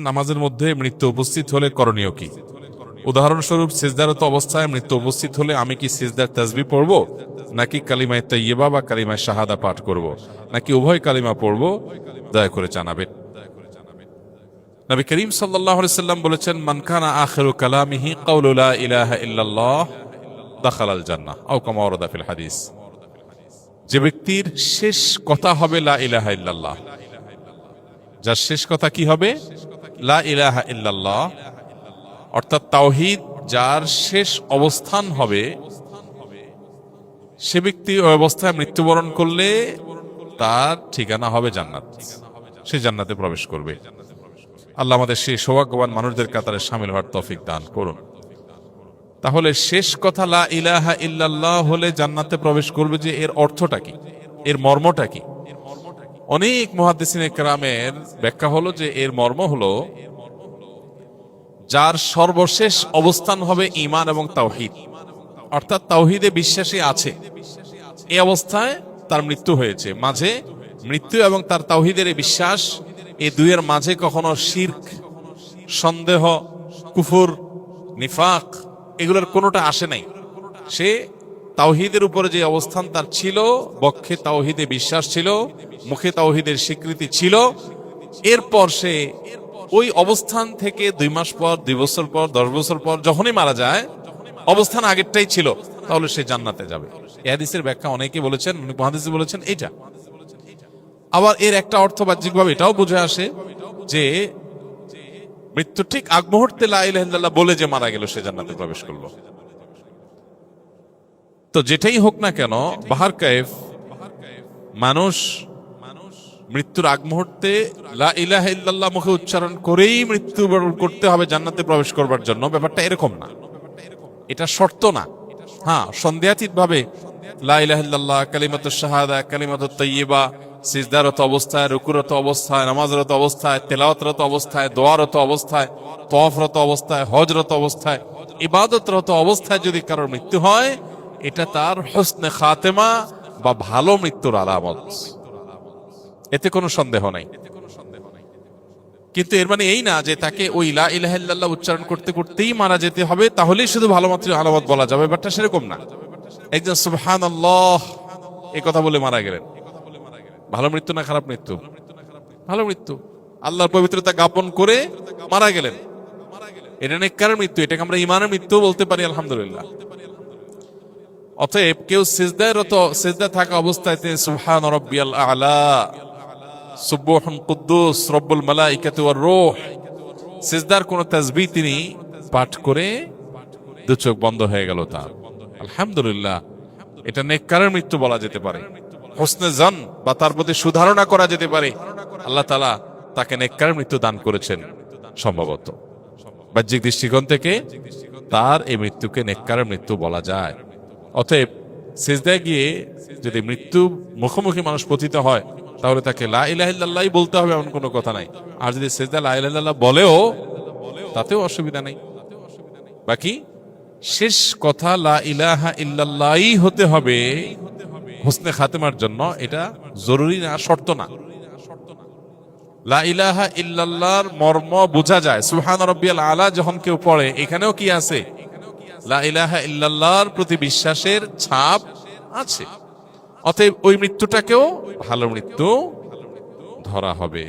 নামাজের মধ্যে মৃত্যু উপস্থিত হলে করণীয় কি? উদাহরণস্বরূপ সিজদারত অবস্থায় মৃত্যু উপস্থিত হলে আমি কি সিজদার তাসবিহ পড়ব, নাকি কালিমায়ে তাইয়্যিবা বা কালিমায়ে শাহাদা পাঠ করব, নাকি উভয় কালিমা পড়ব? দয়া করে জানাবেন। নবী করিম সাল্লাল্লাহু আলাইহি সাল্লাম বলেছেন, মান কানা আখিরু কালামিহি কাউলু লা ইলাহা ইল্লাল্লাহ দাখালাল জান্নাহ আও কামা ওয়ারাদা ফিল হাদিস। যে ব্যক্তির শেষ কথা হবে লা ইলাহা ইল্লাল্লাহ, যার শেষ কথা কি হবে? লা ইলাহা ইল্লাল্লাহ, অর্থাৎ তাওহীদ যার শেষ অবস্থান হবে, সে ব্যক্তি ওই অবস্থায় মৃত্যুবরণ করলে তার ঠিকানা হবে জান্নাত, সে জান্নাতে প্রবেশ করবে। আল্লাহ আমাদের সেই সৌভাগ্যবান মানুষদের কাতারে শামিল হওয়ার তৌফিক দান করুন। তাহলে শেষ কথা লা ইলাহা ইল্লাল্লাহ হলে জান্নাতে প্রবেশ করবে, যে এর অর্থটা কি, এর মর্মটা কি? অনেক মুহাদ্দিসিনে কেরামের ব্যাখ্যা হলো যে এর মর্ম হলো যার সর্বশেষ অবস্থান হবে ঈমান এবং তাওহীদ, অর্থাৎ তাওহীদে বিশ্বাসী আছে, এই অবস্থায় তার মৃত্যু হয়েছে। মাঝে মৃত্যু এবং তার তাওহীদের বিশ্বাস, এই দুইয়ের মাঝে কখনো শিরক, সন্দেহ, কুফর, নিফাক এগুলোর কোনোটা আসে নাই। সে তাওহীদের উপরে যে অবস্থান তার ছিল, বক্ষে তাওহীদে বিশ্বাস ছিল, মুখে তাওহীদের স্বীকৃতি ছিল, এরপর সে ওই অবস্থান থেকে 2 মাস পর, 2 বছর পর, 10 বছর পর যখনই মারা যায়, অবস্থান আগেরটাই ছিল, তাহলে সে জান্নাতে যাবে। এই হাদিসের ব্যাখ্যা অনেকে বলেছেন, অনেক মুহাদ্দিস বলেছেন এইটা। আবার এর একটা অর্থ বাহ্যিকভাবে এটাও বুঝে আসে যে মৃত্যু ঠিক আগ মুহূর্তে লা ইলাহা ইল্লাল্লাহ বলে যে মারা গেল, সে জান্নাতে প্রবেশ করলো। তো যেটাই হোক না কেন, বাহার কায়েফ মানুষ মৃত্যুর আগ মুহূর্তে লা ইলাহা ইল্লাল্লাহ মুখে উচ্চারণ করেই মৃত্যুবরণ করতে হবে জান্নাতে প্রবেশ করবার জন্য, ব্যাপারটা এরকম না, এটা শর্ত না। হ্যাঁ, সন্দেহাতীত ভাবে লা ইলাহা ইল্লাল্লাহ, কালিমাতুশ শাহাদা, কালিমাতুত তাইয়্যিবা সিজদারত অবস্থায়, রুকুরত অবস্থায়, নামাজরত অবস্থায়, তেলাওয়াতরত অবস্থায়, দোয়ারত অবস্থায়, তওয়াফরত অবস্থায়, হজরত অবস্থায়, ইবাদতরত অবস্থায় যদি কারোর মৃত্যু হয়, এটা তার হুসনে খাতেমা বা ভালো মৃত্যুর আলামত, এতে কোনো সন্দেহ নাই। কিন্তু এর মানে এই না যে তাকে ওই লা ইলাহা ইল্লাল্লাহ উচ্চারণ করতে করতেই মারা যেতে হবে, তাহলেই শুধু ভালো মাত্র আলামত বলা যাবে, ব্যাপারটা সেরকম না। একজন সুবহানাল্লাহ এই কথা বলে মারা গেলেন, ভালো মৃত্যু না খারাপ মৃত্যু? ভালো মৃত্যু। আল্লাহর পবিত্রতা জ্ঞাপন করে মারা গেলেন, এটা নেককারের মৃত্যু, এটাকে আমরা ঈমানের মৃত্যু বলতে পারি, আলহামদুলিল্লাহ। অতএব কেউ সিজদায় থাকা অবস্থায় তিনি সুবহান রাব্বিয়াল আ'লা, সুবহুন কুদ্দুস রব্বুল মালাইকাতি ওয়ার রূহ, সিজদার কোন তাসবিহ তিনি পাঠ করে 2 চোখ বন্ধ হয়ে গেল তার, আলহামদুলিল্লাহ, এটা নেককারের মৃত্যু বলা যেতে পারে। হুসনে জন বা তার প্রতি সুধারণা করা যেতে পারে, আল্লাহ তাআলা তাকে নেককারের মৃত্যু দান করেছেন। সম্ভবত বাহ্যিক দৃষ্টিকোণ থেকে তার এই মৃত্যুকে নেককারের মৃত্যু বলা যায়। অতএব সিজদায় গিয়ে যদি মৃত্যু মুখোমুখি মানুষ পতিত হয়, তাহলে তাকে লা ইলাহা ইল্লাল্লাহই বলতে হবে এমন কোনো কথা নাই। আর যদি সিজদায় লা ইলাহা ইল্লাল্লাহ বলেও, তাতেও অসুবিধা নেই। বাকি শেষ কথা লা ইলাহা ইল্লাল্লাহই হতে হবে হুসনে খাতেমার জন্য, এটা জরুরি না, শর্ত না। লা ইলাহা ইল্লাল্লাহর মর্ম বোঝা যায়। সুবহান রাব্বিয়াল আ'লা যখন কেউ পড়ে, এখানেও কি আছে? লা ইলাহা ইল্লাল্লাহর প্রতি বিশ্বাসের ছাপ আছে। অতএব ওই মৃত্যুটাকেও ভালো মৃত্যু ধরা হবে।